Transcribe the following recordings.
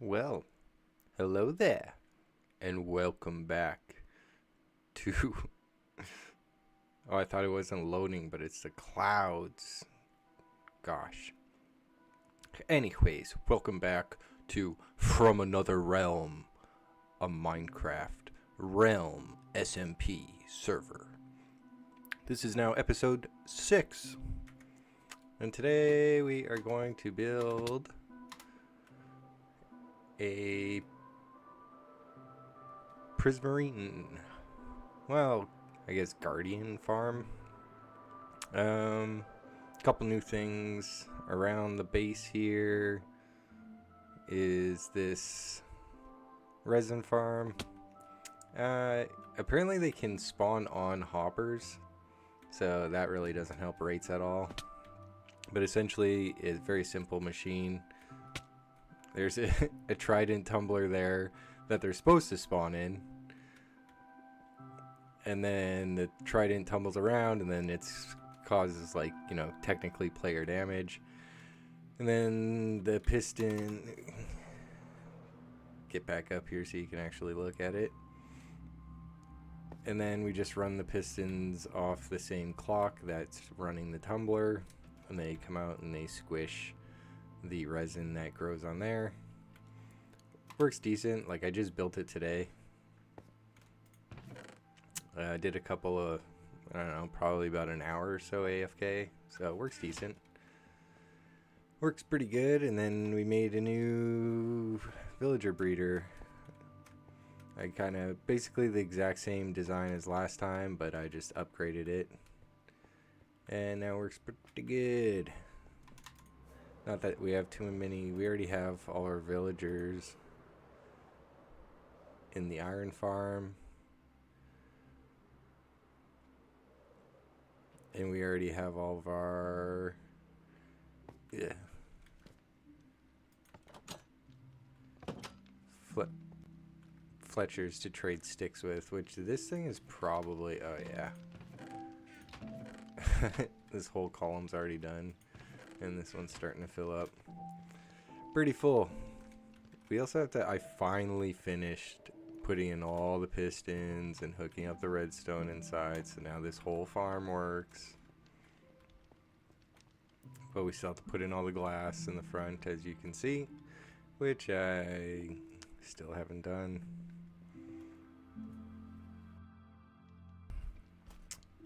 Well, hello there, and welcome back to. Oh, I thought it wasn't loading, but it's the clouds. Gosh. Anyways, welcome back to From Another Realm, a Minecraft Realm SMP server. This is now episode 6, and today we are going to build a Prismarine. Well, I guess Guardian farm. Couple new things around the base here is this resin farm. Apparently they can spawn on hoppers, so that really doesn't help rates at all. But essentially, it's a very simple machine. There's a trident tumbler there that they're supposed to spawn in. And then the trident tumbles around, and then it causes, like, you know, technically player damage. And then the piston... Get back up here so you can actually look at it. And then we just run the pistons off the same clock that's running the tumbler. And they come out and they squish the resin that grows on there. Works decent. Like, I just built it today. I did a couple of, I don't know, probably about an hour or so AFK, so it works decent. Works pretty good. And then we made a new villager breeder. I kind of, basically the exact same design as last time, but I just upgraded it. And now it works pretty good. Not that we have too many, we already have all our villagers in the iron farm. And we already have all of our, Fletchers to trade sticks with, which this thing is probably, oh yeah. This whole column's already done. And this one's starting to fill up. Pretty full. We also have to, I finally finished putting in all the pistons and hooking up the redstone inside. So now this whole farm works. But we still have to put in all the glass in the front, as you can see. Which I still haven't done.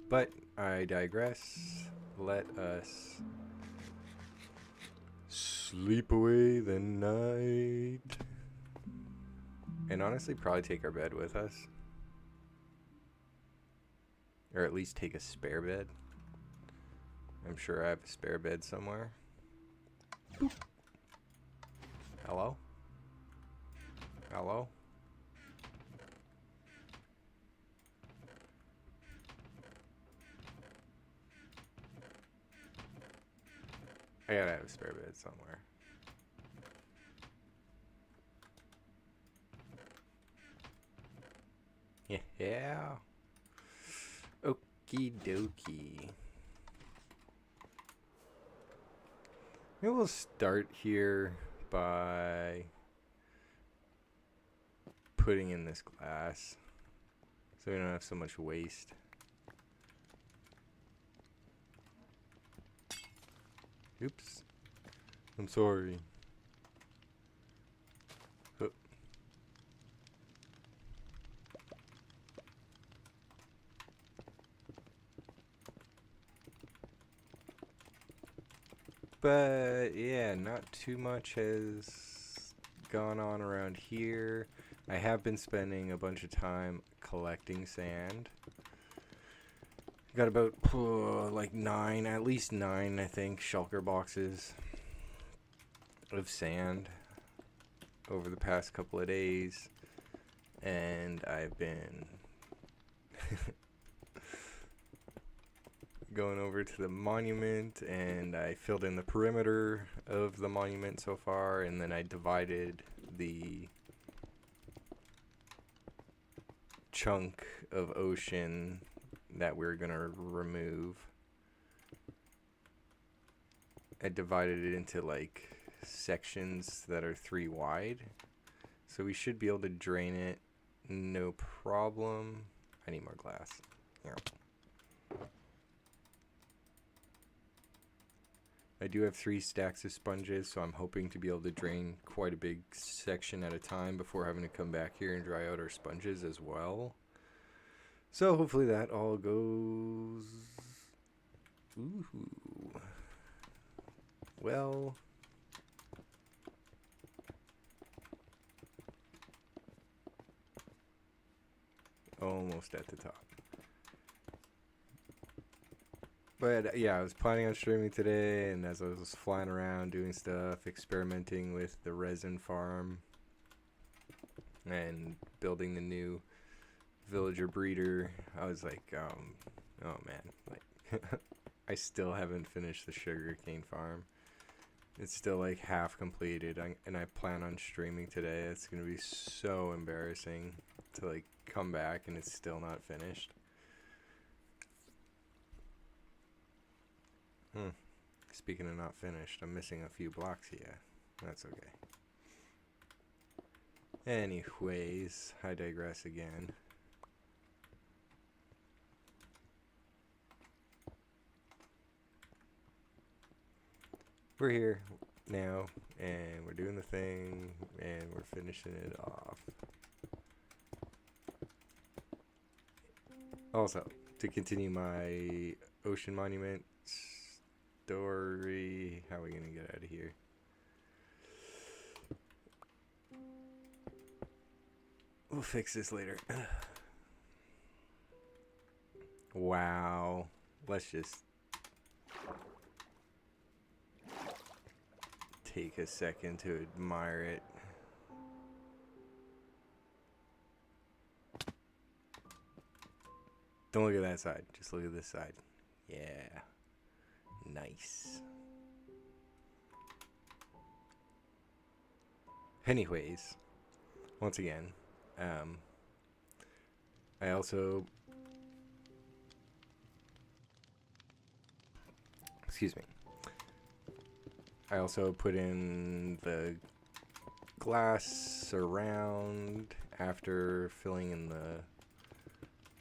But I digress. Let us sleep away the night. And honestly, probably take our bed with us. Or at least take a spare bed. I'm sure I have a spare bed somewhere. Boop. Hello? Hello? I gotta have a spare bed somewhere. Yeah. Okie dokie. Maybe we'll start here by putting in this glass so we don't have so much waste. Oops. I'm sorry. Oh. But yeah, not too much has gone on around here. I have been spending a bunch of time collecting sand. Got about like at least nine, I think, shulker boxes of sand over the past couple of days. And I've been going over to the monument, and I filled in the perimeter of the monument so far, and then I divided the chunk of ocean that we're gonna remove. I divided it into like sections that are 3 wide. So we should be able to drain it no problem. I need more glass. Here. I do have 3 stacks of sponges, so I'm hoping to be able to drain quite a big section at a time before having to come back here and dry out our sponges as well. So hopefully that all goes... Ooh. Well... almost at the top. But yeah, I was planning on streaming today, and as I was flying around doing stuff, experimenting with the resin farm and building the new villager breeder, I was like, oh man, like I still haven't finished the sugarcane farm. It's still like half completed, and I plan on streaming today. It's gonna be so embarrassing to like come back and it's still not finished. Speaking of not finished, I'm missing a few blocks here. That's okay. Anyways, I digress again. We're here now, and we're doing the thing, and we're finishing it off. Also, to continue my ocean monument story, how are we gonna get out of here? We'll fix this later. Wow. Let's just take a second to admire it. Don't look at that side. Just look at this side. Yeah. Nice. Anyways, once again, I also... Excuse me. I also put in the glass around after filling in the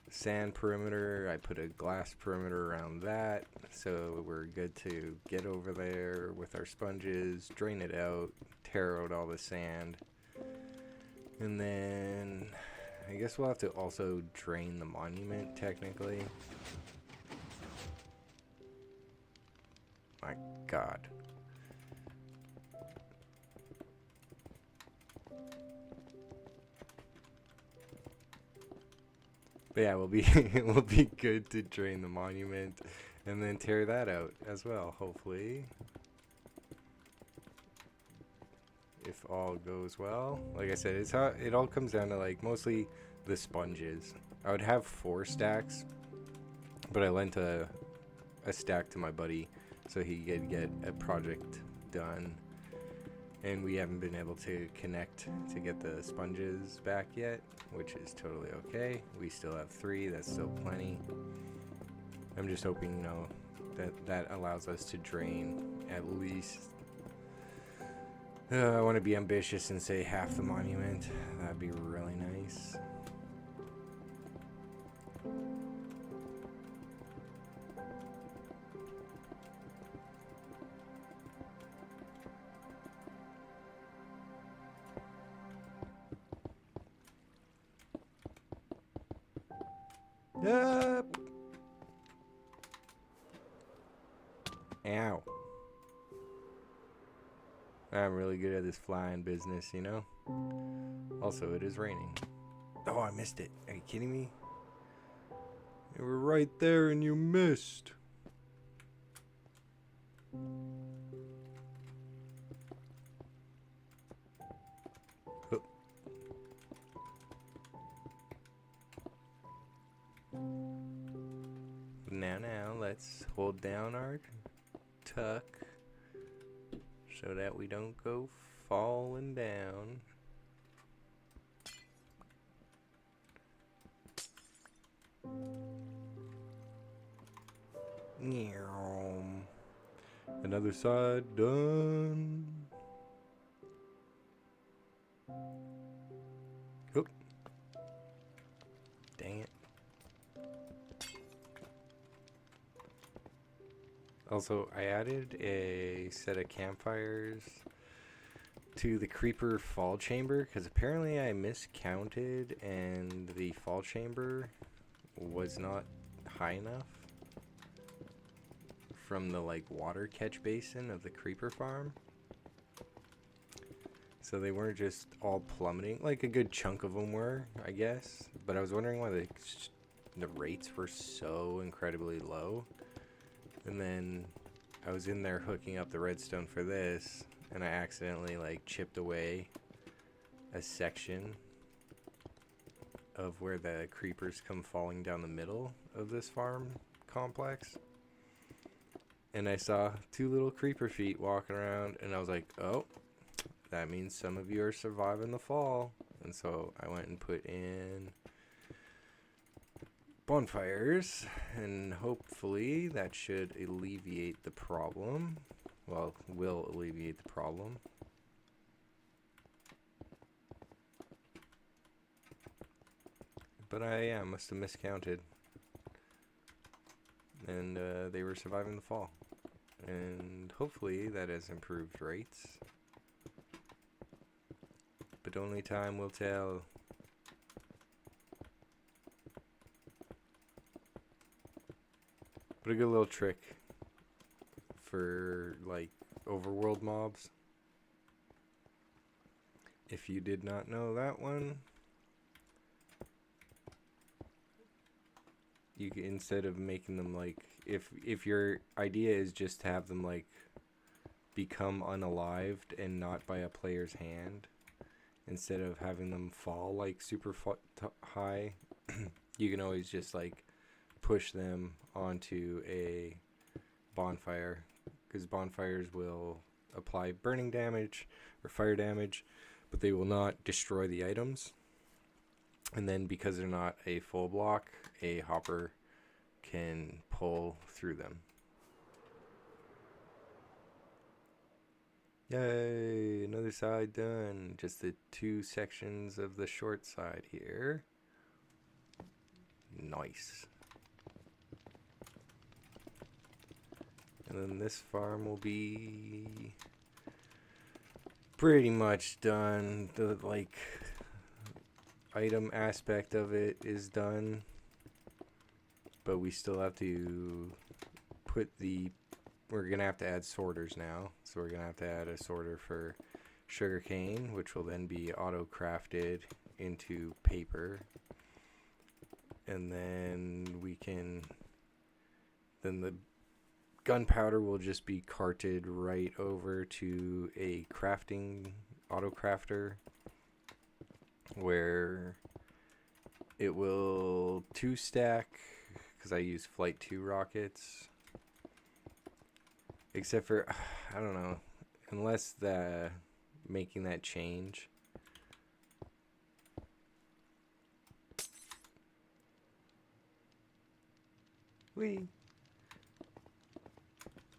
sand perimeter. I put a glass perimeter around that, so we're good to get over there with our sponges, drain it out, tear out all the sand, and then I guess we'll have to also drain the monument technically. My God. But yeah, we'll be good to drain the monument and then tear that out as well, hopefully. If all goes well. Like I said, it all comes down to like mostly the sponges. I would have 4 stacks, but I lent a stack to my buddy so he could get a project done. And we haven't been able to connect to get the sponges back yet, which is totally okay. We still have 3, that's still plenty. I'm just hoping, you know, that allows us to drain at least... I want to be ambitious and say half the monument. That'd be really nice. Ow. I'm really good at this flying business, you know? Also, it is raining. Oh, I missed it. Are you kidding me? You were right there and you missed. Oh. Now, let's hold down our tuck so that we don't go falling down. Another side done. Oop. Dang it. Also, I added a set of campfires to the creeper fall chamber because apparently I miscounted and the fall chamber was not high enough from the like water catch basin of the creeper farm. So they weren't just all plummeting, like a good chunk of them were, I guess, but I was wondering why the rates were so incredibly low. And then I was in there hooking up the redstone for this, and I accidentally like chipped away a section of where the creepers come falling down the middle of this farm complex. And I saw 2 little creeper feet walking around, and I was like, oh, that means some of you are surviving the fall. And so I went and put in bonfires, and hopefully that should alleviate the problem. Well, will alleviate the problem. But I must have miscounted. And they were surviving the fall. And hopefully that has improved rates. But only time will tell. But a good little trick for like overworld mobs. If you did not know that one, you can, instead of making them like, if your idea is just to have them like become unalived and not by a player's hand, instead of having them fall like super high, you can always just like push them onto a bonfire, because bonfires will apply burning damage or fire damage, but they will not destroy the items. And then because they're not a full block, a hopper can pull through them. Yay, another side done. Just the 2 sections of the short side here. Nice. And then this farm will be pretty much done. The like item aspect of it is done, but we still have to put we're gonna have to add sorters now. So we're gonna have to add a sorter for sugarcane, which will then be auto crafted into paper, and then the gunpowder will just be carted right over to a crafting auto crafter, where it will 2 stack, because I use flight 2 rockets, except for I don't know, unless making that change.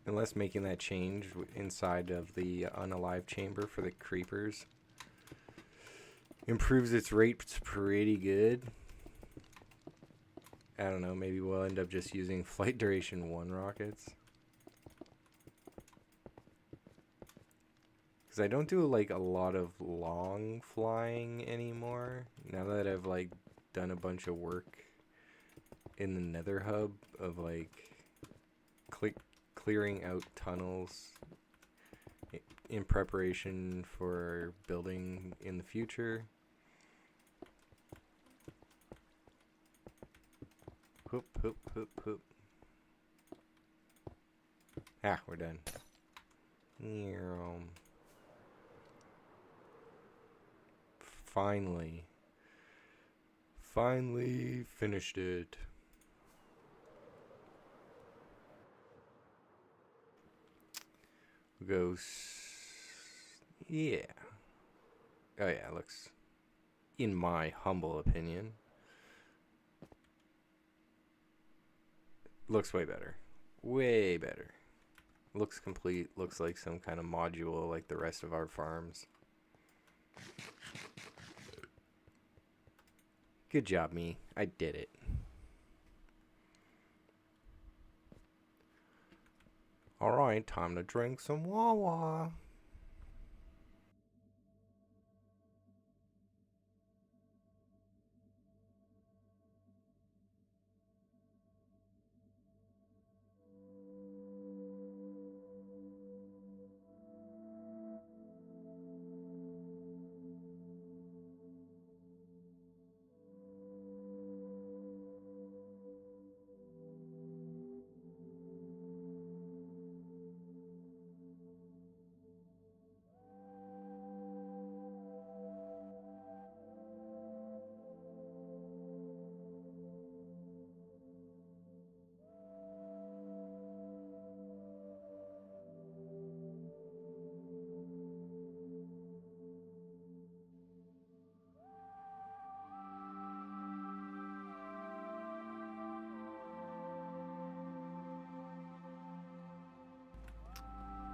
Unless making that change inside of the unalive chamber for the creepers improves its rates pretty good. I don't know, maybe we'll end up just using flight duration 1 rockets. Because I don't do like a lot of long flying anymore. Now that I've like done a bunch of work in the nether hub of like clearing out tunnels in preparation for building in the future. Hoop, hoop, hoop, hoop. Ah, we're done. Finally finished it. We'll go, yeah. Oh yeah, it looks, in my humble opinion, looks way better. Way better. Looks complete. Looks like some kind of module like the rest of our farms. Good job, me. I did it. Alright, time to drink some Wawa.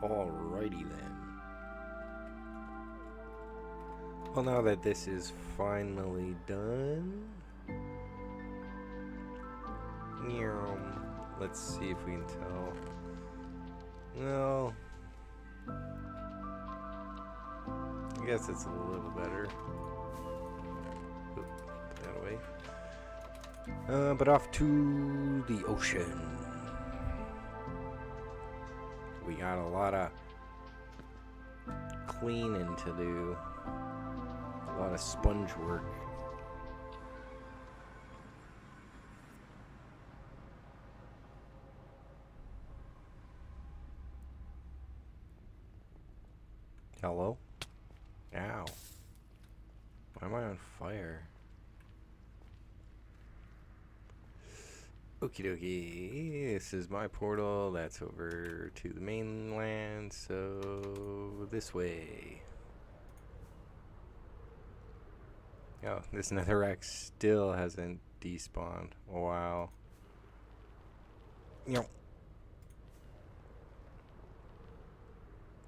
Alrighty then. Well, now that this is finally done, let's see if we can tell. No, I guess it's a little better. Oop, put that away. But off to the ocean. We got a lot of cleaning to do. A lot of sponge work. Hello? Ow. Why am I on fire? Okie dokie, this is my portal, that's over to the mainland, so this way. Oh, this netherrack still hasn't despawned. Wow.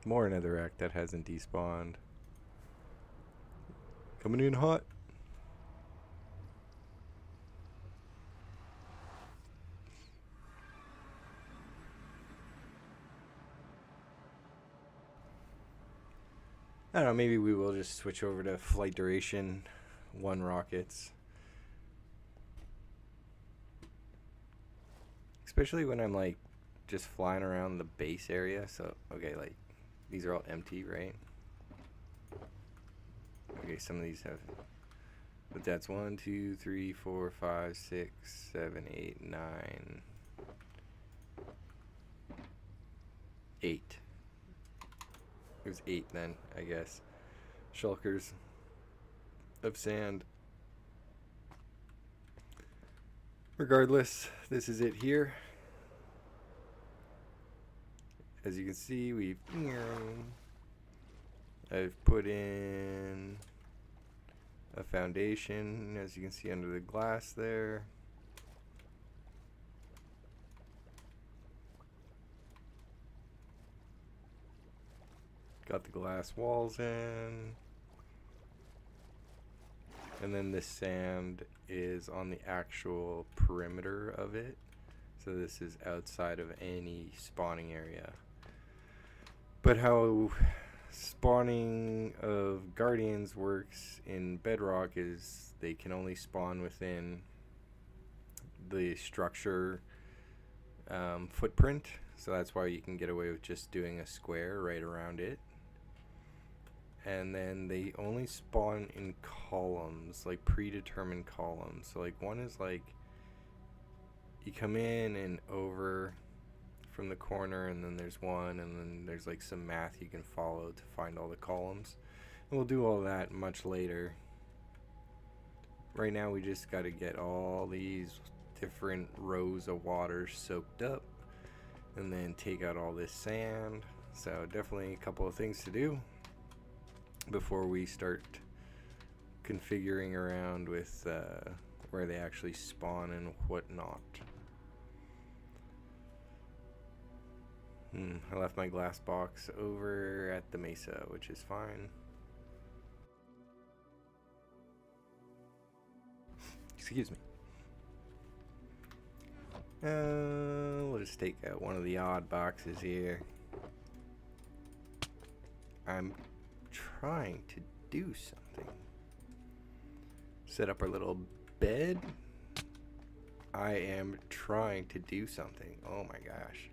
More netherrack that hasn't despawned. Coming in hot. I don't know, maybe we will just switch over to flight duration 1 rockets. Especially when I'm like just flying around the base area. So, okay, like these are all empty, right? Okay, some of these have, but that's 1, 2, 3, 4, 5, 6, 7, 8, 9, 8. It was 8 then, I guess. Shulkers of sand. Regardless, this is it here. As you can see, I've put in a foundation, as you can see under the glass there. Got the glass walls in. And then this sand is on the actual perimeter of it. So this is outside of any spawning area. But how spawning of guardians works in Bedrock is they can only spawn within the structure footprint. So that's why you can get away with just doing a square right around it. And then they only spawn in columns, like predetermined columns. So like one is like you come in and over from the corner, and then there's one, and then there's like some math you can follow to find all the columns. And we'll do all that much later. Right now we just got to get all these different rows of water soaked up and then take out all this sand. So definitely a couple of things to do before we start configuring around with where they actually spawn and whatnot. I left my glass box over at the mesa, which is fine. Excuse me. We'll just take out one of the odd boxes here. I'm trying to do something. Set up our little bed. I am trying to do something. Oh my gosh.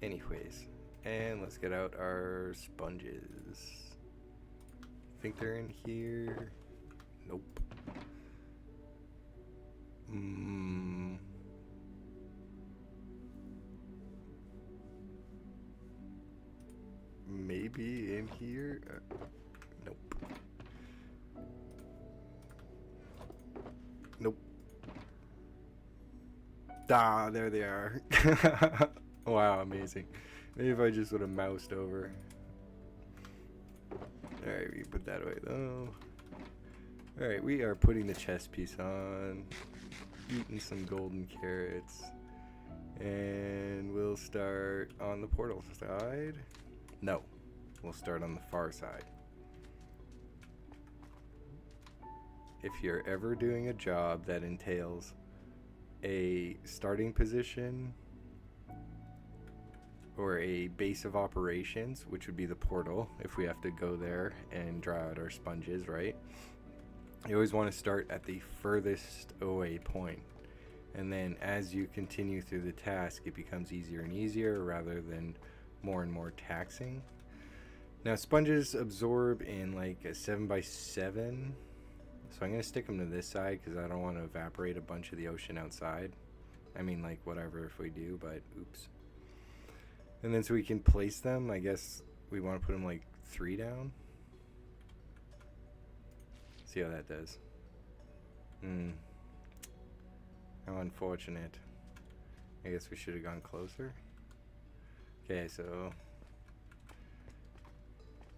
Anyways, and let's get out our sponges. Think they're in here? Nope. Maybe in here? Nope. Nope. Ah, there they are. Wow, amazing. Maybe if I just would have moused over. Alright, we put that away though. Alright, we are putting the chest piece on. Eating some golden carrots. And we'll start on the portal side. No, we'll start on the far side. If you're ever doing a job that entails a starting position or a base of operations, which would be the portal, if we have to go there and draw out our sponges, right? You always want to start at the furthest away point. And then as you continue through the task, it becomes easier and easier rather than more and more taxing. Now sponges absorb in like a 7x7, so I'm going to stick them to this side because I don't want to evaporate a bunch of the ocean outside. I mean, like, whatever if we do, but oops. And then so we can place them, I guess we want to put them like 3 down. See how that does. How unfortunate. I guess we should have gone closer. Okay, so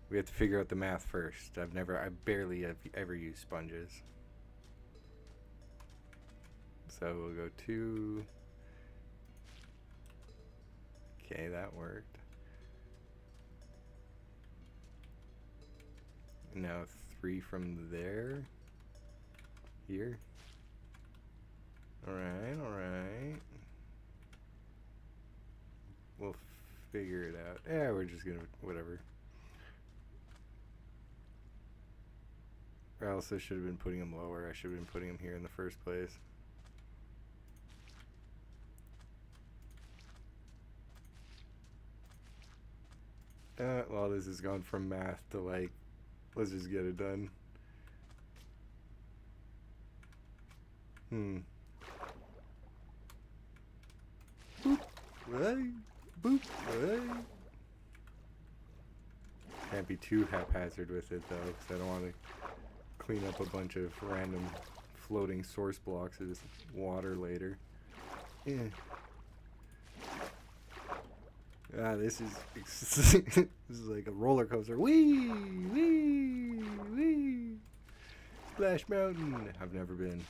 we have to figure out the math first. I barely have ever used sponges. So we'll go 2. Okay, that worked. Now 3 from there. Here. Alright, alright. We'll figure it out. Yeah, we're just gonna, whatever. Or else I should have been putting them lower. I should have been putting them here in the first place. Well, this has gone from math to like, let's just get it done. Boop. Right. Boop. Right. Can't be too haphazard with it though, because I don't want to clean up a bunch of random floating source blocks of this water later. Yeah. Ah, this is this is like a roller coaster. Wee, wee, wee. Splash Mountain. I've never been.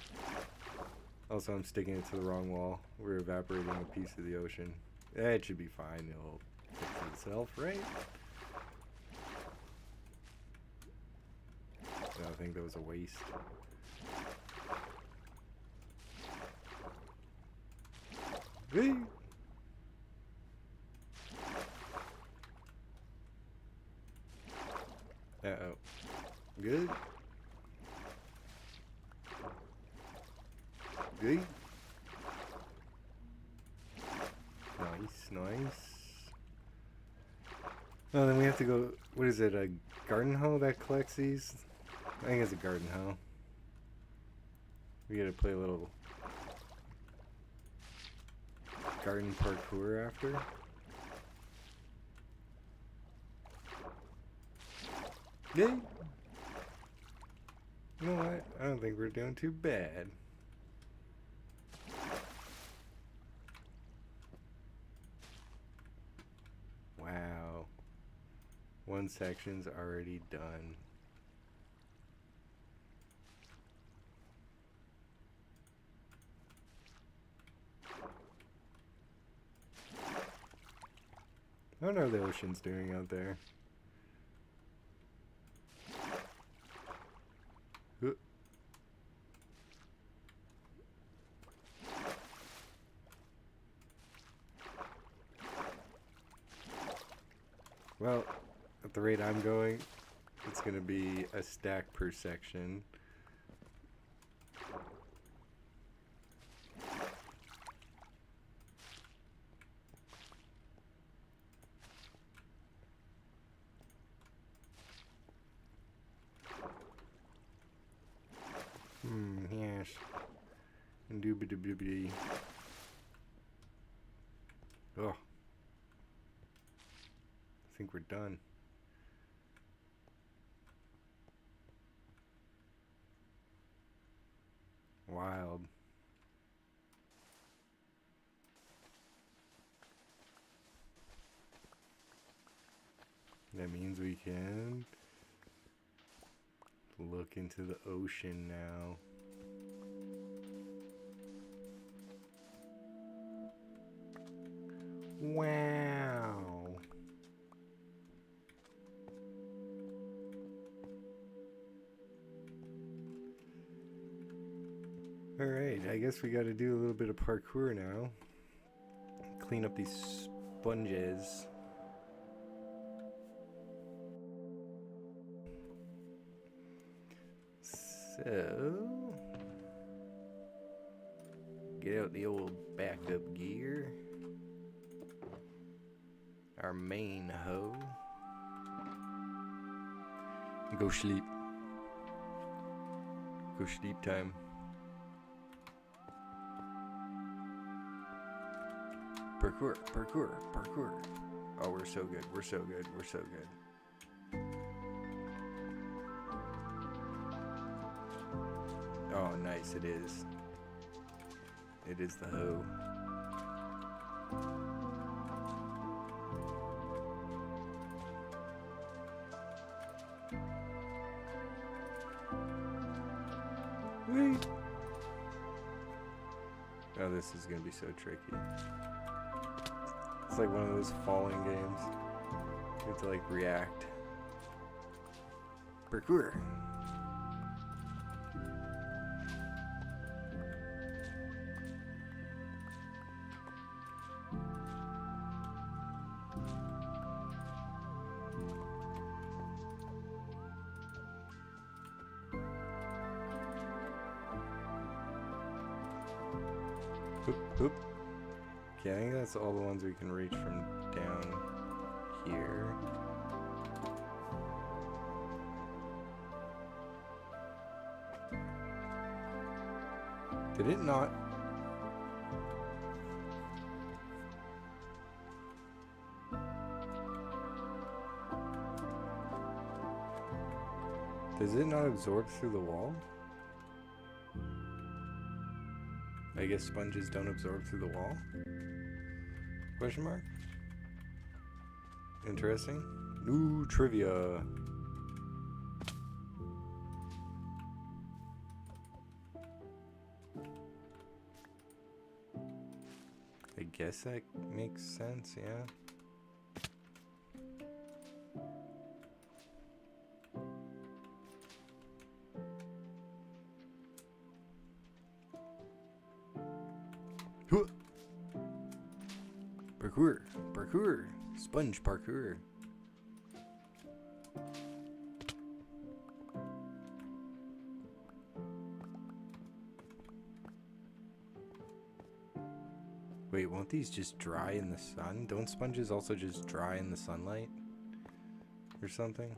Also, I'm sticking it to the wrong wall. We're evaporating a piece of the ocean. It should be fine. It'll fix itself, right? So I think that was a waste. Wee. Uh-oh. Good. Good. Nice, nice. Oh, then we have to go, what is it, a garden hoe that collects these? I think it's a garden hoe. We gotta play a little garden parkour after. Yay! You know what? I don't think we're doing too bad. Wow. One section's already done. I don't know how the ocean's doing out there. Well, at the rate I'm going, it's going to be a stack per section. Yes. Indubitably. Oh. I think we're done. Wild. That means we can look into the ocean now. Wow. Alright, I guess we gotta do a little bit of parkour now. Clean up these sponges. So, get out the old backup gear. Our main hoe. Go sleep. Go sleep time. Parkour, parkour, parkour. Oh, we're so good, we're so good, we're so good. Oh, nice, it is. It is the hoe. Wait. Oh, this is gonna be so tricky. It's like one of those falling games. You have to like react. Parkour. Hoop, hoop. Okay, I think that's all the ones we can reach from down here. Did it not? Does it not absorb through the wall? I guess sponges don't absorb through the wall? Question mark? Interesting. New trivia. I guess that makes sense, yeah. Parkour, parkour, sponge parkour. Wait, won't these just dry in the sun? Don't sponges also just dry in the sunlight? Or something?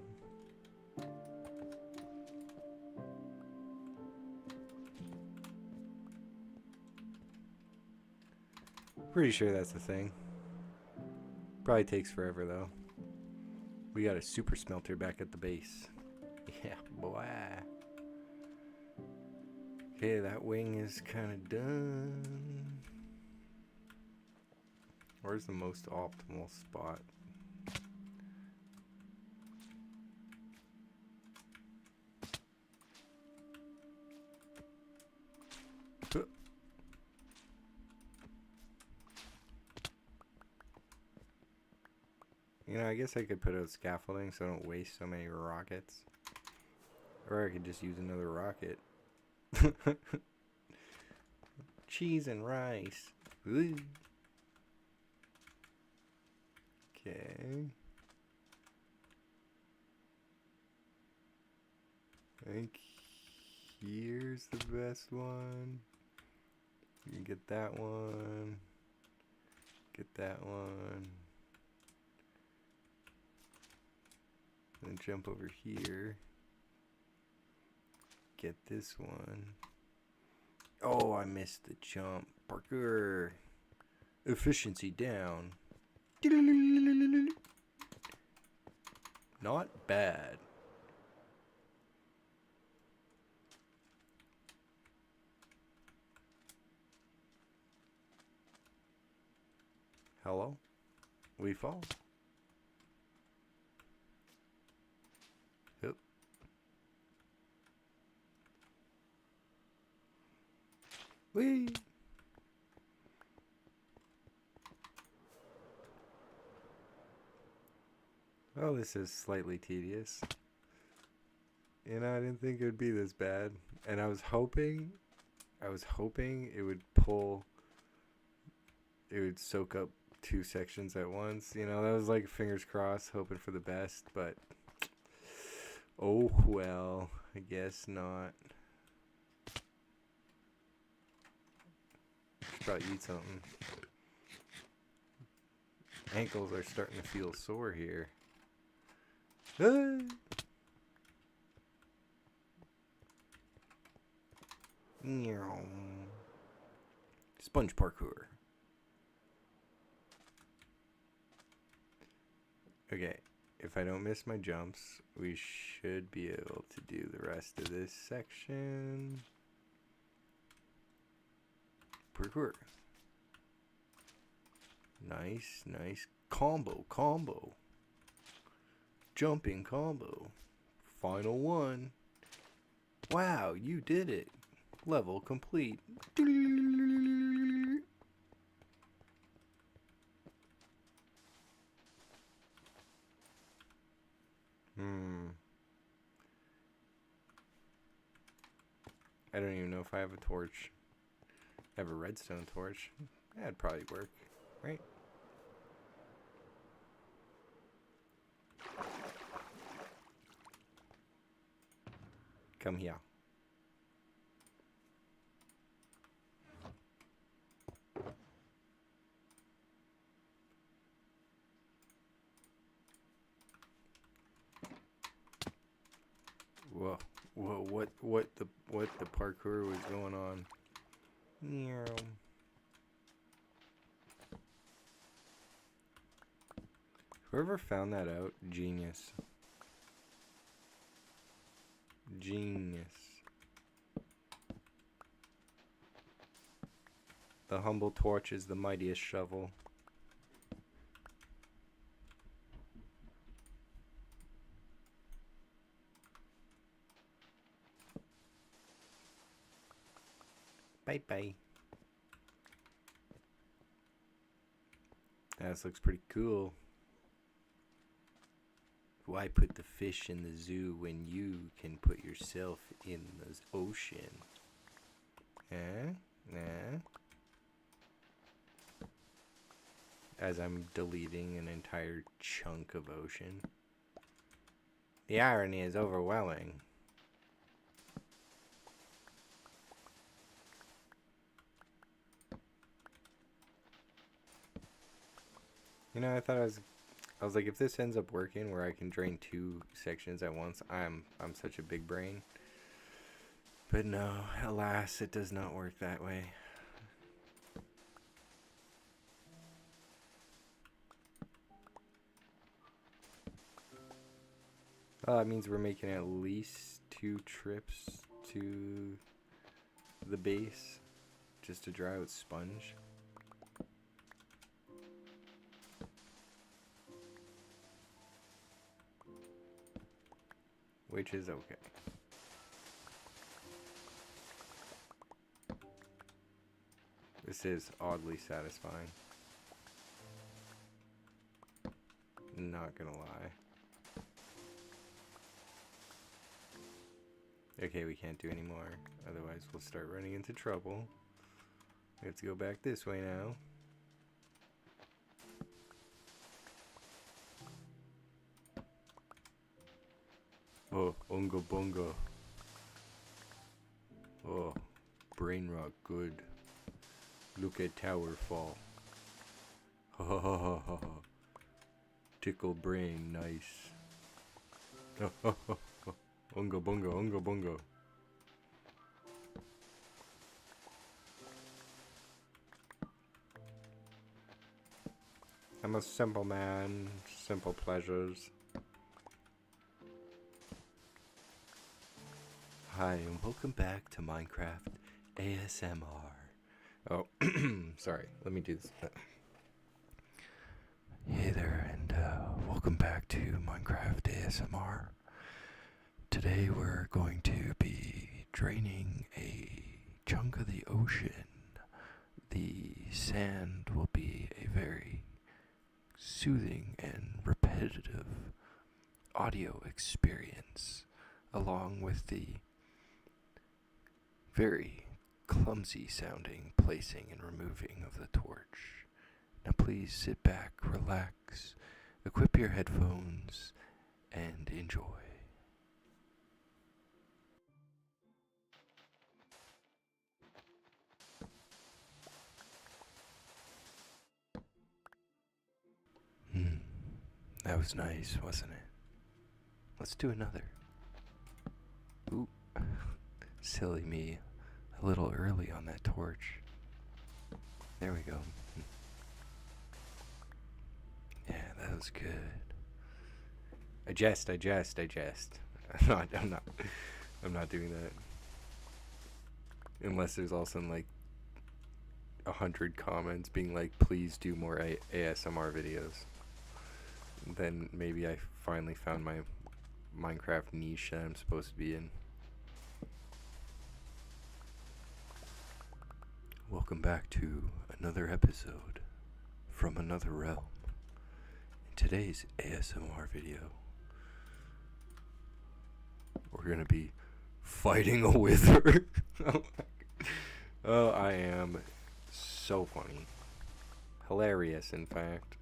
Pretty sure that's the thing. Probably takes forever though. We got a super smelter back at the base. Yeah, boy. Okay, that wing is kind of done. Where's the most optimal spot? You know, I guess I could put out scaffolding so I don't waste so many rockets. Or I could just use another rocket. Cheese and rice. Ooh. Okay. think here's the best one. You can get that one. Get that one. Then jump over here. Get this one. Oh, I missed the jump. Parkour. Efficiency down. Not bad. Hello? We fall. Yep. Whee! Oh, this is slightly tedious. You know, I didn't think it would be this bad. And I was hoping it would soak up 2 sections at once. You know, that was like fingers crossed, hoping for the best, but oh well, I guess not. Should probably eat something. Ankles are starting to feel sore here. Ah! Sponge parkour. Okay, if I don't miss my jumps, we should be able to do the rest of this section. Parkour. Nice, nice. Combo. Jumping combo. Final one. Wow, you did it. Level complete. I don't even know if I have a torch. I have a redstone torch. That'd probably work, right? Come here. Whoa, what the parkour was going on? Meow. Whoever found that out, genius. Genius. The humble torch is the mightiest shovel. Bye. This looks pretty cool. Why put the fish in the zoo when you can put yourself in the ocean? As I'm deleting an entire chunk of ocean. The irony is overwhelming. You know, I was like, if this ends up working where I can drain 2 sections at once, I'm such a big brain. But no, alas, it does not work that way. Well, that means we're making at least 2 trips to the base just to dry out sponge. Which is okay. This is oddly satisfying. Not gonna lie. Okay, we can't do any more. Otherwise, we'll start running into trouble. We have to go back this way now. Oh, unga bunga. Oh, brain rot, good. Look at tower fall. Ha ha ha ha ha. Tickle brain, nice. Ha ha ha ha. Unga bunga, unga bunga. I'm a simple man, simple pleasures. Hi, and welcome back to Minecraft ASMR. Oh, sorry, let me do this. Hey there, and welcome back to Minecraft ASMR. Today we're going to be draining a chunk of the ocean. The sand will be a very soothing and repetitive audio experience, along with the very clumsy sounding placing and removing of the torch. Now please sit back, relax, equip your headphones, and enjoy. That was nice, wasn't it? Let's do another. Ooh, silly me. A little early on that torch. There we go. Yeah, that was good. I jest. I'm not doing that. Unless there's also like 100 comments being like, please do more ASMR videos. Then maybe I finally found my Minecraft niche that I'm supposed to be in. Welcome back to another episode from another realm. In today's ASMR video, we're gonna be fighting a wither. Oh, I am so funny. Hilarious, in fact.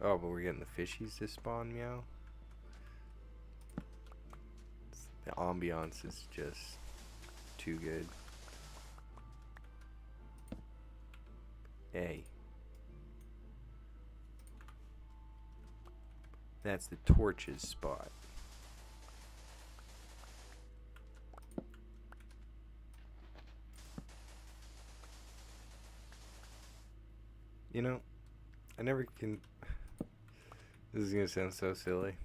Oh, but we're getting the fishies to spawn, meow. The ambiance is just too good. Hey. That's the torches spot. You know, I never can... This is gonna sound so silly,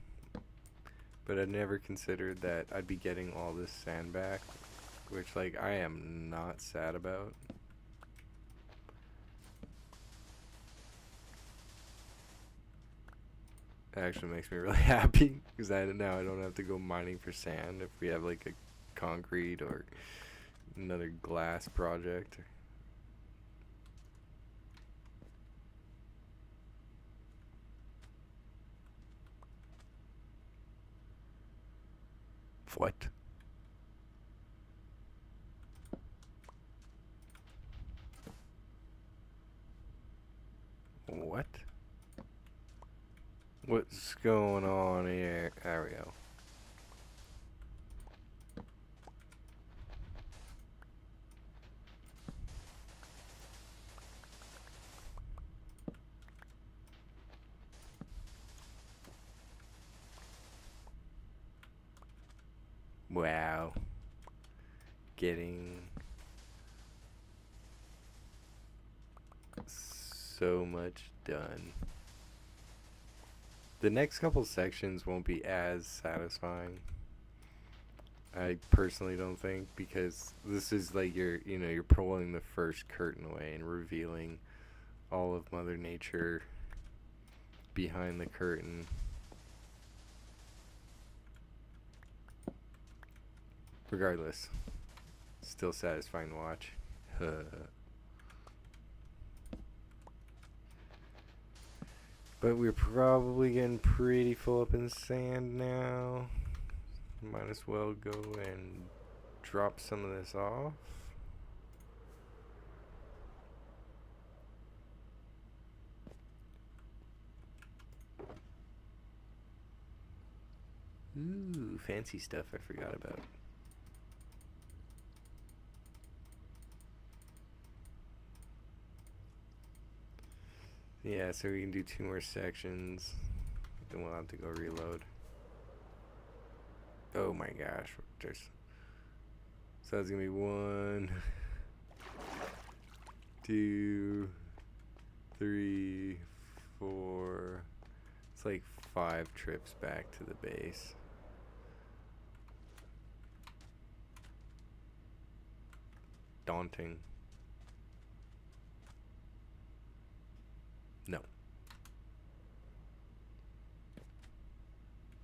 but I never considered that I'd be getting all this sand back, which, like, I am not sad about. It actually makes me really happy, because now I don't have to go mining for sand if we have, like, a concrete or another glass project. What? What? What's going on here, Ariel? Wow. Getting so much done. The next couple sections won't be as satisfying, I personally don't think, because this is like you're pulling the first curtain away and revealing all of Mother Nature behind the curtain. Regardless, still satisfying to watch. But we're probably getting pretty full up in sand now. Might as well go and drop some of this off. Ooh, fancy stuff I forgot about. Yeah, so we can do 2 more sections. Then we'll have to go reload. Oh my gosh. So it's gonna be 1, 2, 3, 4. It's like 5 trips back to the base. Daunting. No.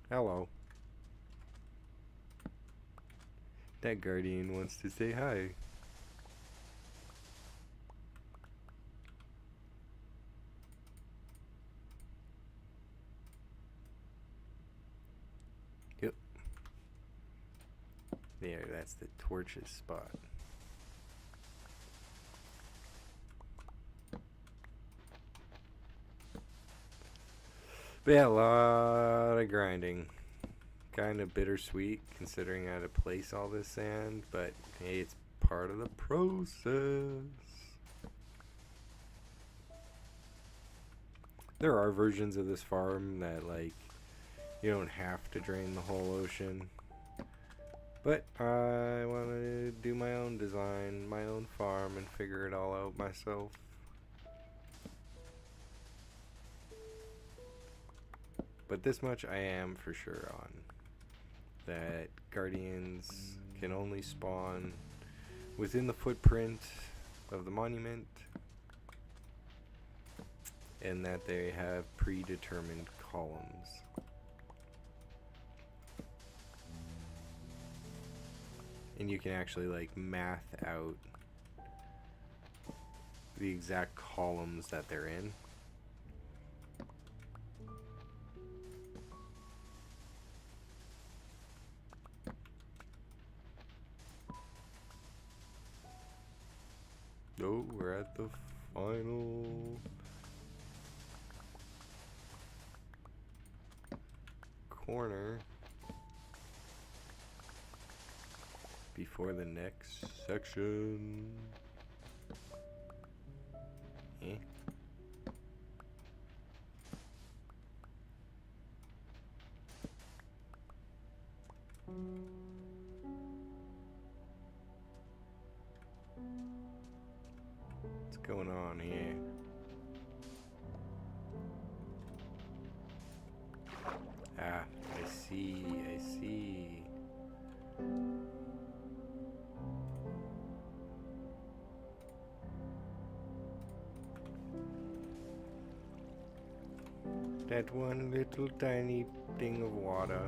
Hello. That guardian wants to say hi. Yep. There, that's the torches spot. But yeah, a lot of grinding. Kind of bittersweet considering I had to place all this sand, but hey, it's part of the process. There are versions of this farm that, like, you don't have to drain the whole ocean. But I want to do my own design, my own farm, and figure it all out myself. But this much I am for sure on. That guardians can only spawn within the footprint of the monument, and that they have predetermined columns. And you can actually, like, math out the exact columns that they're in. Oh, we're at the final corner before the next section. Eh? What's going on here? Ah, I see, I see. That one little tiny thing of water.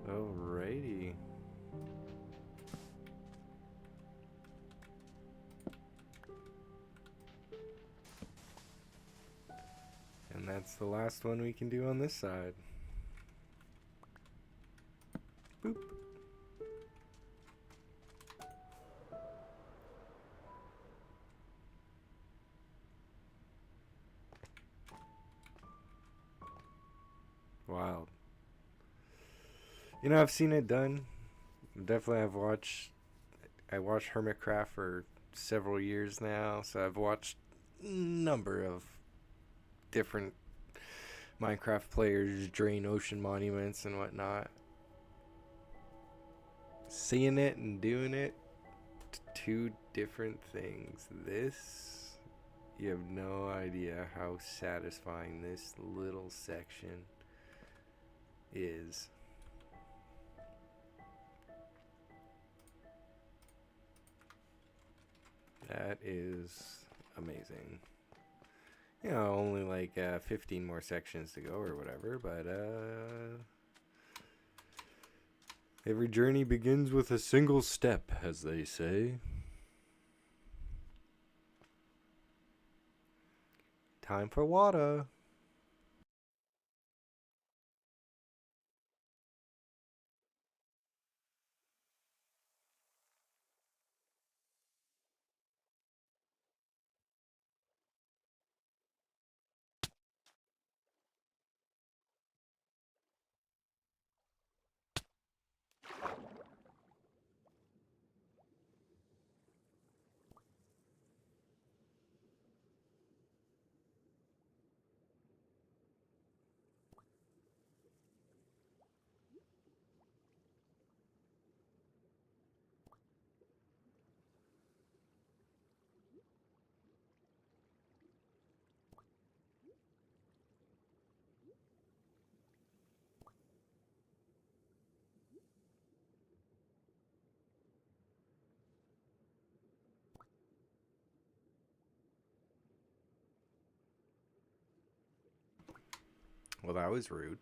Alrighty. And that's the last one we can do on this side. Boop. Wild. You know, I've seen it done. Definitely I watched Hermitcraft for several years now, so I've watched a number of different Minecraft players drain ocean monuments and whatnot. Seeing it and doing it, two different things. This, you have no idea how satisfying this little section is. That is amazing. You know, only like 15 more sections to go or whatever, but every journey begins with a single step, as they say. Time for water. Well, that was rude.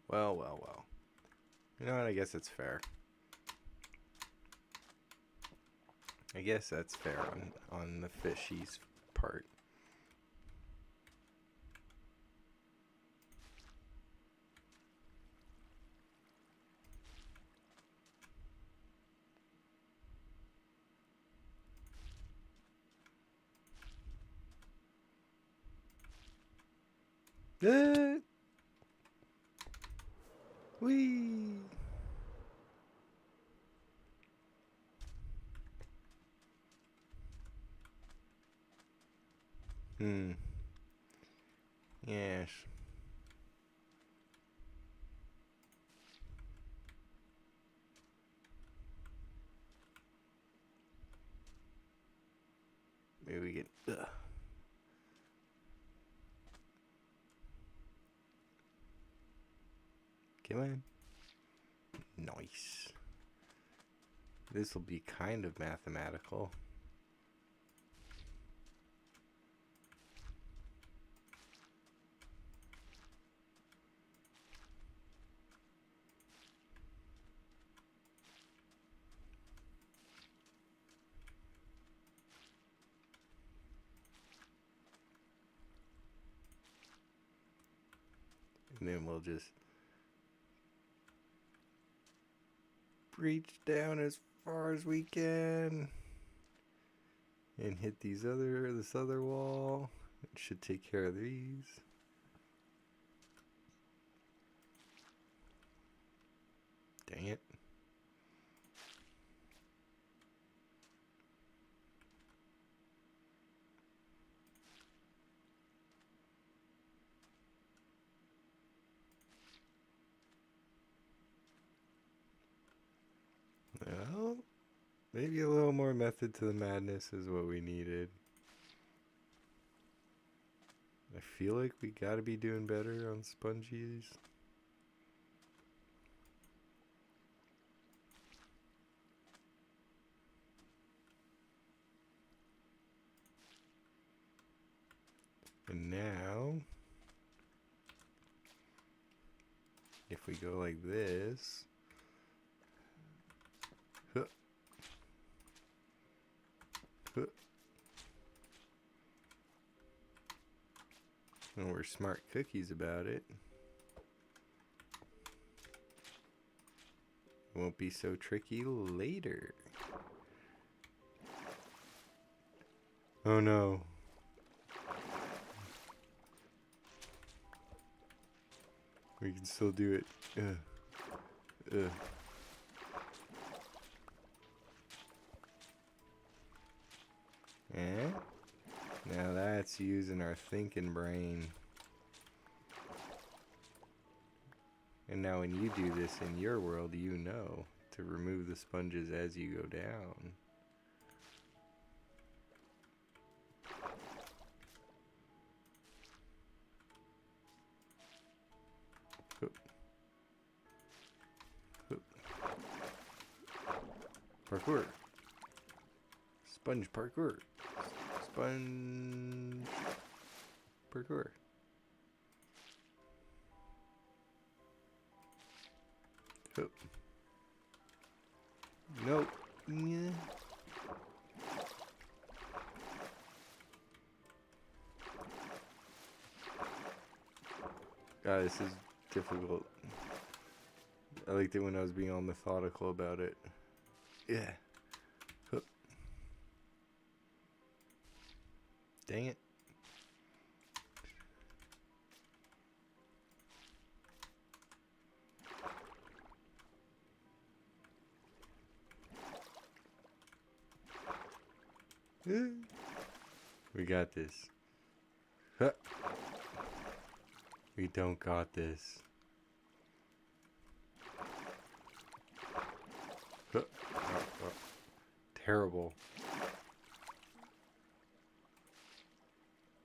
Well, well, well. You know what? I guess it's fair. I guess that's fair on the fishies part. Whee! Yes. Maybe we get. Come on. Nice. This will be kind of mathematical. And then we'll just reach down as far as we can and hit this other wall. It should take care of these. Dang it. Well, maybe a little more method to the madness is what we needed. I feel like we gotta be doing better on sponges. And now, if we go like this, and we're smart cookies about it, it won't be so tricky later. Oh no. We can still do it. Now that's using our thinking brain. And now when you do this in your world, you know to remove the sponges as you go down. Parkour. Sponge parkour. Sponge parkour. Hoop. Nope. Yeah. God, this is difficult. I liked it when I was being all methodical about it. Yeah. Hoop. Dang it. We got this. Huh. We don't got this. Huh. Oh. Terrible.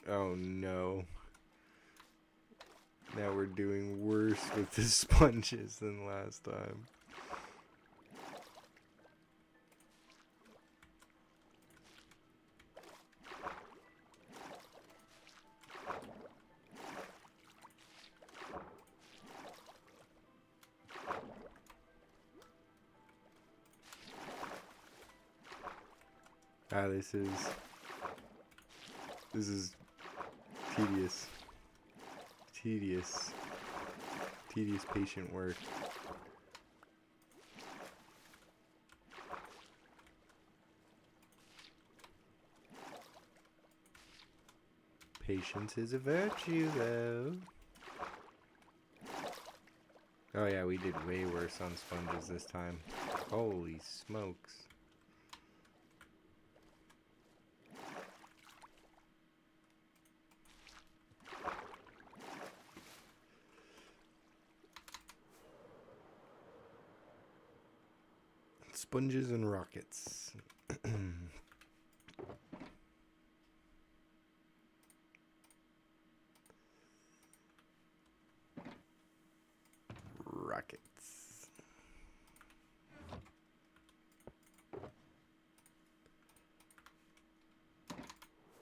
Oh no. Now we're doing worse with the sponges than last time. Ah, this is tedious. Tedious patient work. Patience is a virtue, though. Oh yeah, we did way worse on sponges this time. Holy smokes. Sponges and rockets. Rockets.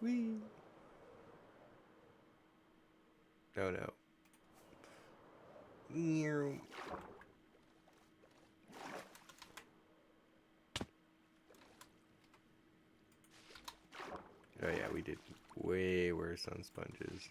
Whee! Oh no. Meow. Oh yeah, we did way worse on sponges.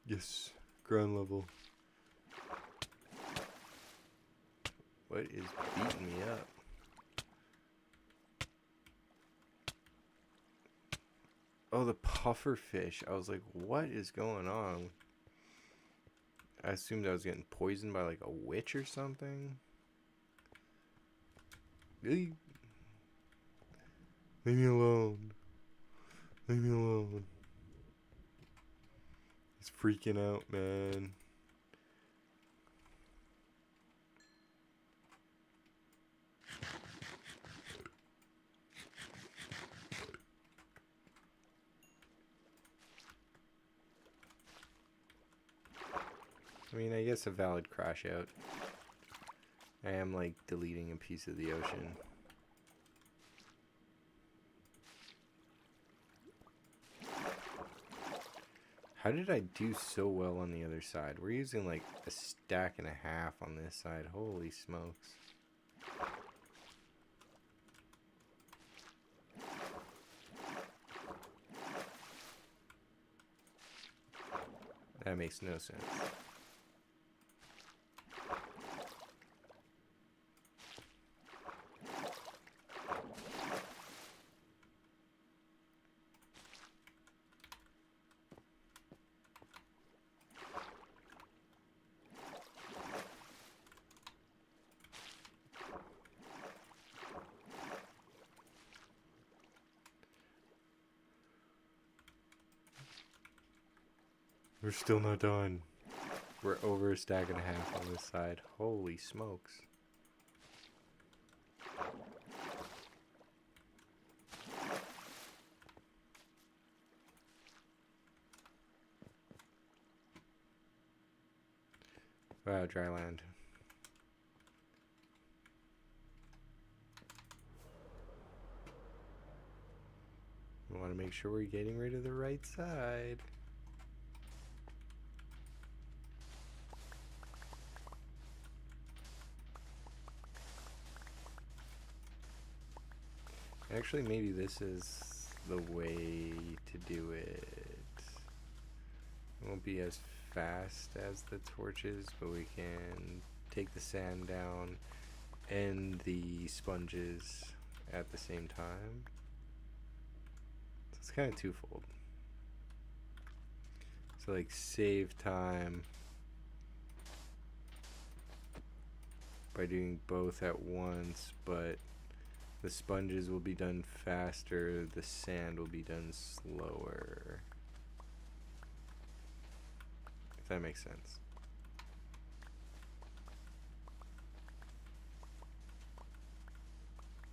Yes, ground level. What is beating me up? Oh, the puffer fish. I was like, what is going on? I assumed I was getting poisoned by like a witch or something. Leave me alone. Leave me alone. He's freaking out, man. I mean, I guess a valid crash out. I am like deleting a piece of the ocean. How did I do so well on the other side? We're using like a stack and a half on this side. Holy smokes. That makes no sense. We're still not done. We're over a stack and a half on this side. Holy smokes. Wow, dry land. We want to make sure we're getting rid of the right side. Actually, maybe this is the way to do it. It won't be as fast as the torches, but we can take the sand down and the sponges at the same time. So it's kind of twofold. So like save time by doing both at once, but the sponges will be done faster, the sand will be done slower. If that makes sense.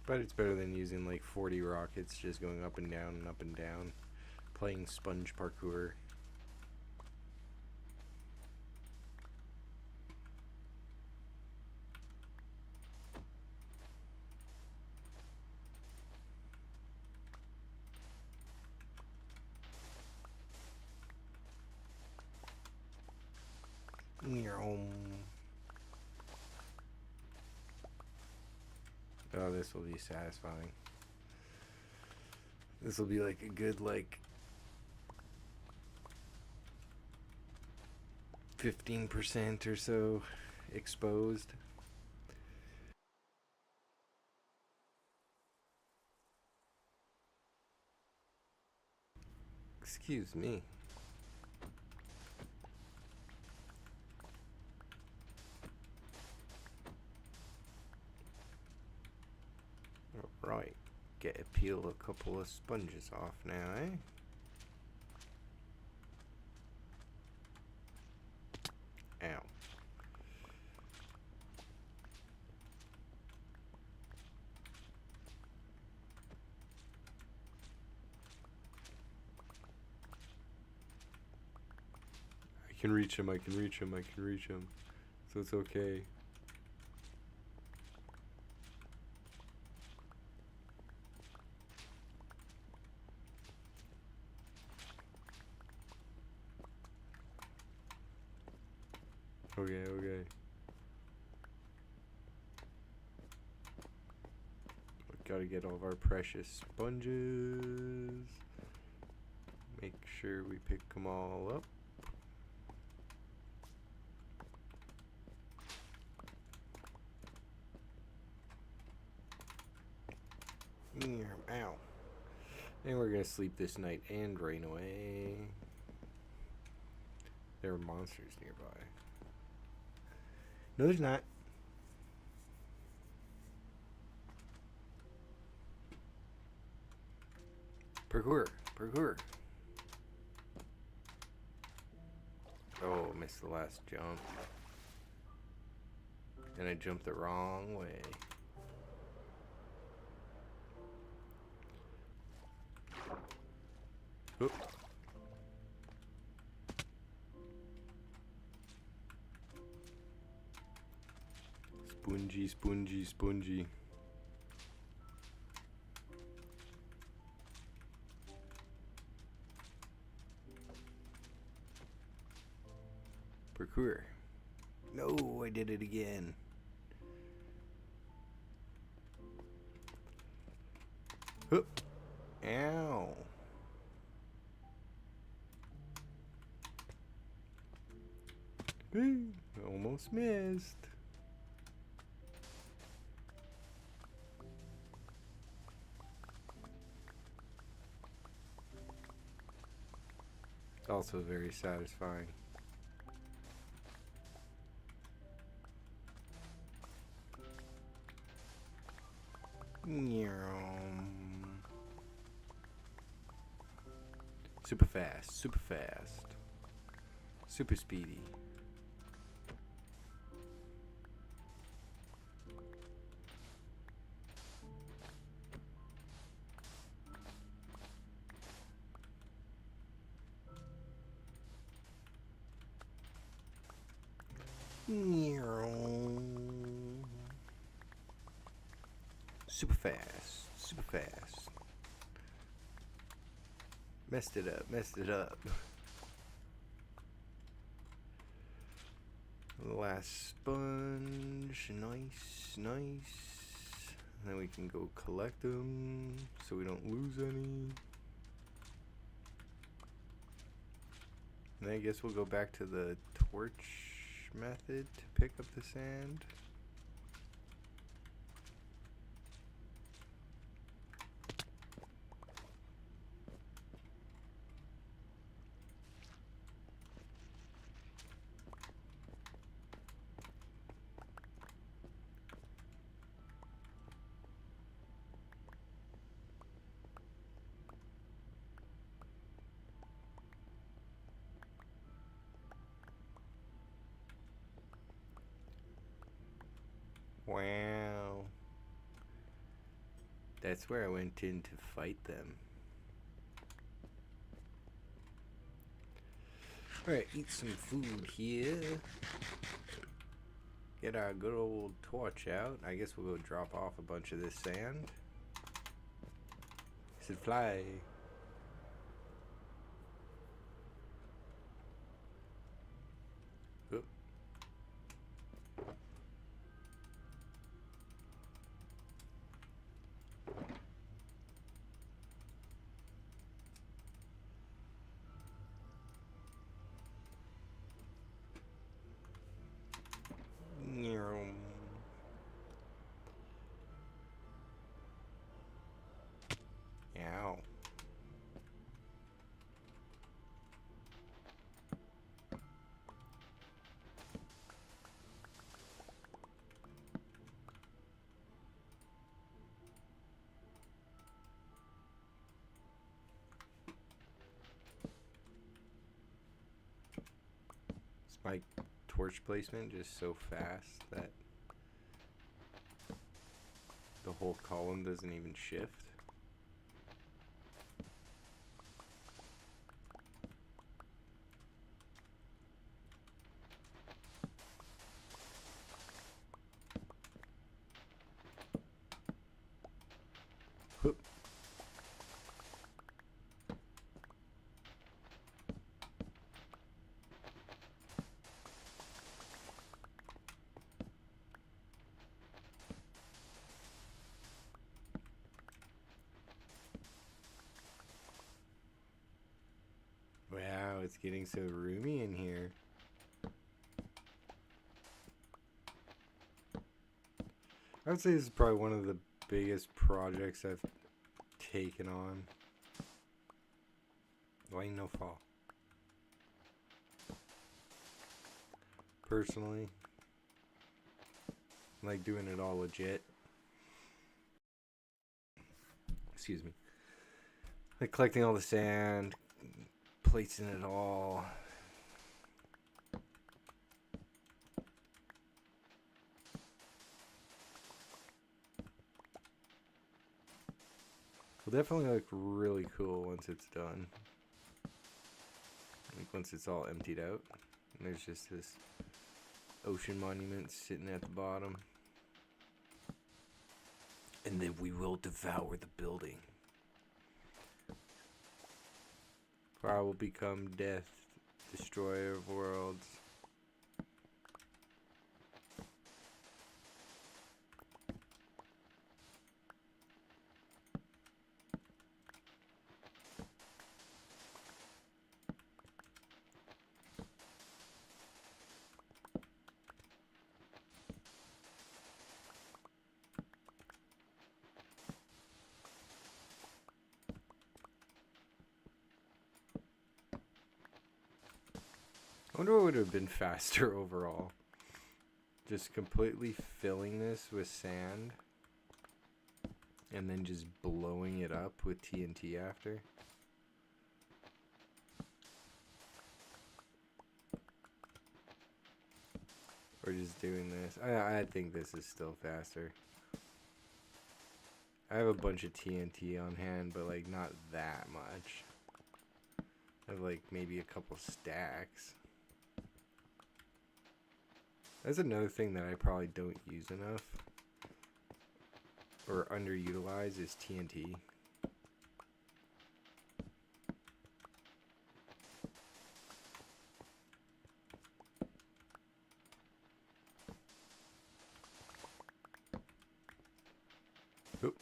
But it's better than using like 40 rockets just going up and down and up and down, playing sponge parkour. Oh, this will be satisfying. This will be like a good, like, 15% or so exposed. Excuse me. Alright. Get to peel a couple of sponges off now, eh? Ow. I can reach him, I can reach him, I can reach him. So it's okay. Okay, okay. Gotta get all of our precious sponges. Make sure we pick them all up. Ow. And we're gonna sleep this night and rain away. There are monsters nearby. No, there's not. Parkour, parkour. Oh, missed the last jump. And I jumped the wrong way. Oop. Spongy, spongy, spongy. Parkour. No, I did it again. Oop. Ow. Almost missed. Also very satisfying. Super fast, super fast. Super speedy. Super fast, super fast. Messed it up, messed it up. Last sponge, nice, nice. And then we can go collect them so we don't lose any. And I guess we'll go back to the torch method to pick up the sand. Wow. That's where I went in to fight them. Alright, eat some food here. Get our good old torch out. I guess we'll go drop off a bunch of this sand. I said fly. Oop. my torch placement just so fast that the whole column doesn't even shift. Whoop. Wow, it's getting so roomy in here. I would say this is probably one of the biggest projects I've taken on. Why no fall? Personally, like doing it all legit. Excuse me. Like collecting all the sand, placing it all. It'll definitely look really cool once it's done. Like once it's all emptied out. And there's just this ocean monument sitting at the bottom. And then we will devour the building. For I will become death, destroyer of worlds. I wonder what would have been faster overall. Just completely filling this with sand and then just blowing it up with TNT after. Or just doing this. I think this is still faster. I have a bunch of TNT on hand, but like not that much. I have like maybe a couple stacks. That's another thing that I probably don't use enough or underutilize is TNT. Oop.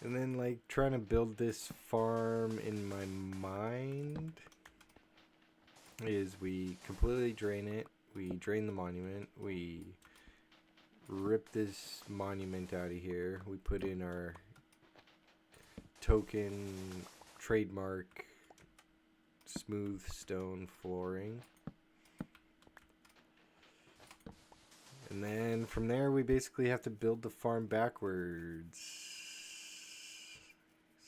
And then like trying to build this farm in my mind is we completely drain it, we drain the monument, we rip this monument out of here, we put in our token trademark smooth stone flooring. And then from there we basically have to build the farm backwards.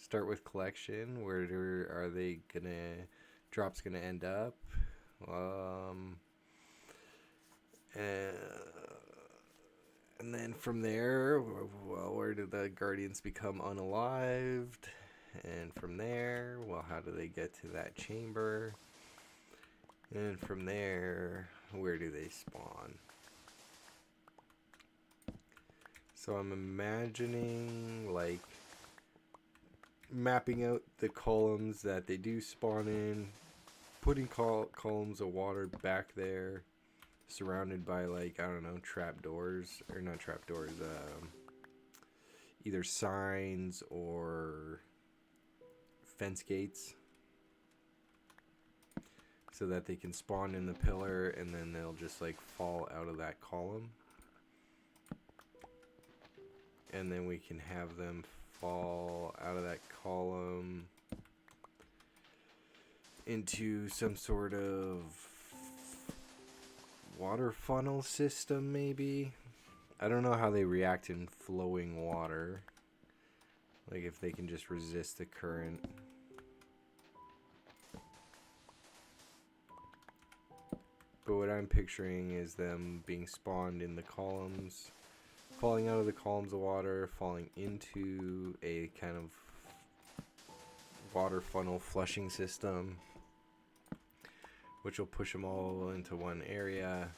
Start with collection. Where are they gonna drops gonna end up? And then from there, well, where do the guardians become unalived? And from there, well, how do they get to that chamber? And from there, where do they spawn? So I'm imagining like mapping out the columns that they do spawn in, putting columns of water back there, surrounded by like, I don't know, trapdoors, or not trapdoors, either signs or fence gates, so that they can spawn in the pillar and then they'll just like fall out of that column. And then we can have them fall out of that column into some sort of water funnel system, maybe. I don't know how they react in flowing water. Like if they can just resist the current. But what I'm picturing is them being spawned in the columns, falling out of the columns of water, falling into a kind of water funnel flushing system, which will push them all into one area,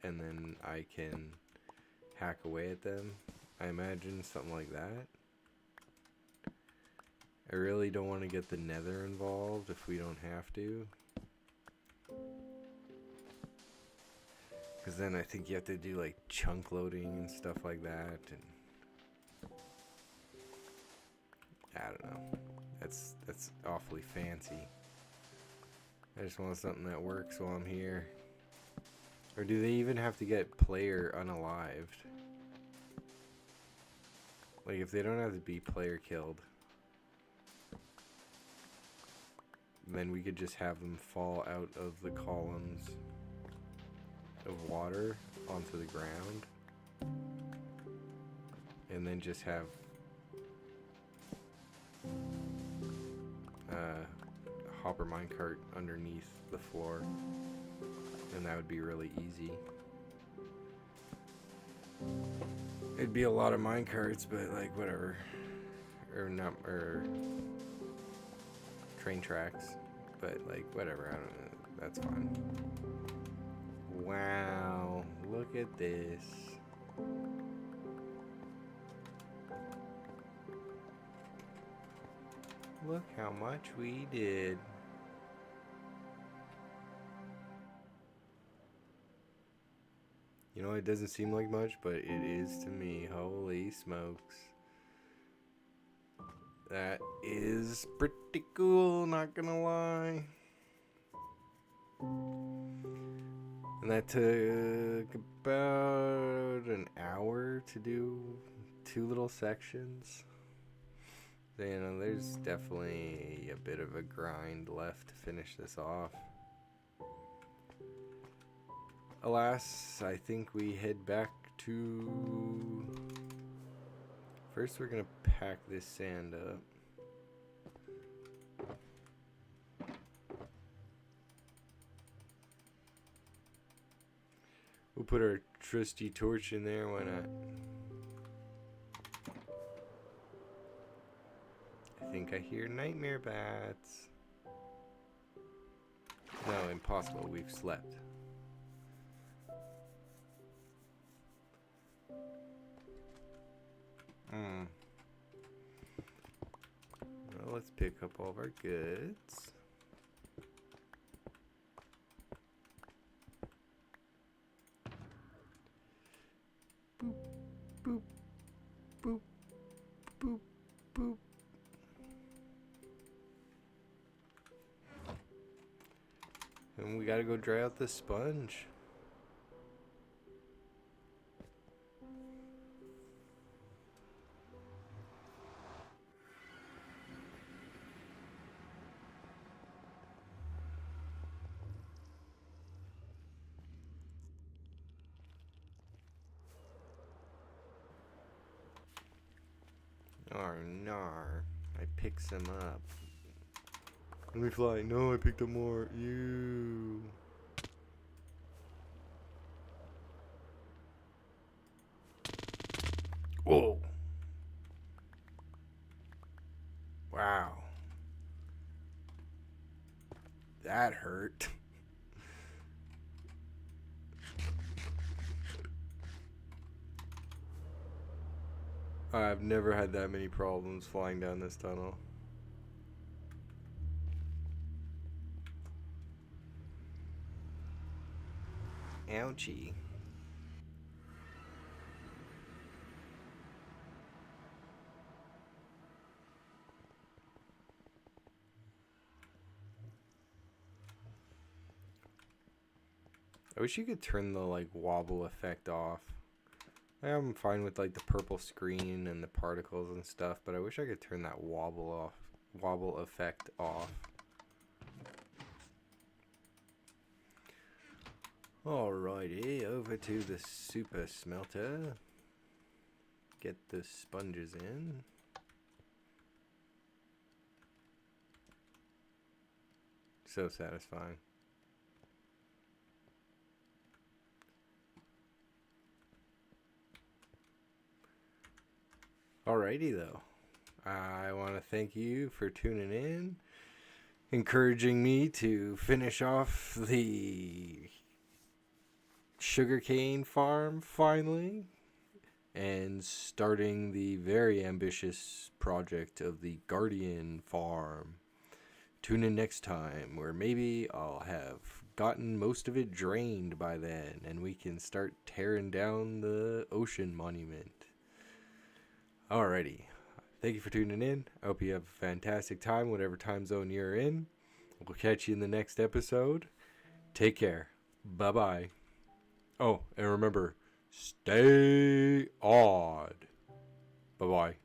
and then I can hack away at them. I imagine something like that. I really don't want to get the nether involved if we don't have to. Because then I think you have to do like chunk loading and stuff like that. And I don't know. That's awfully fancy. I just want something that works while I'm here. Or do they even have to get player unalived? Like if they don't have to be player killed, then we could just have them fall out of the columns of water onto the ground, and then just have a hopper minecart underneath the floor, and that would be really easy. It'd be a lot of minecarts, but like whatever, or train tracks, but like whatever. I don't know. That's fine. Wow, look at this. Look how much we did. You know, it doesn't seem like much, but it is to me. Holy smokes. That is pretty cool, not gonna lie. And that took about an hour to do 2 little sections. So, you know, there's definitely a bit of a grind left to finish this off. Alas, I think we head back to... First we're gonna pack this sand up. We'll put our trusty torch in there, why not? I think I hear nightmare bats. No, impossible, we've slept. Well, let's pick up all of our goods. Boop, boop, boop, boop, boop. And we gotta go dry out the sponge. Oh, nar. I picked some up. Let me fly. No, I picked up more. You. Whoa. Wow. That hurt. I've never had that many problems flying down this tunnel. Ouchie. I wish you could turn the like wobble effect off. I'm fine with like the purple screen and the particles and stuff, but I wish I could turn that wobble effect off. Alrighty, over to the super smelter. Get the sponges in. So satisfying. Alrighty though. I want to thank you for tuning in, encouraging me to finish off the sugarcane farm finally, and starting the very ambitious project of the Guardian farm. Tune in next time, where maybe I'll have gotten most of it drained by then, and we can start tearing down the ocean monument. Alrighty. Thank you for tuning in. I hope you have a fantastic time, whatever time zone you're in. We'll catch you in the next episode. Take care. Bye-bye. Oh, and remember, stay odd. Bye-bye.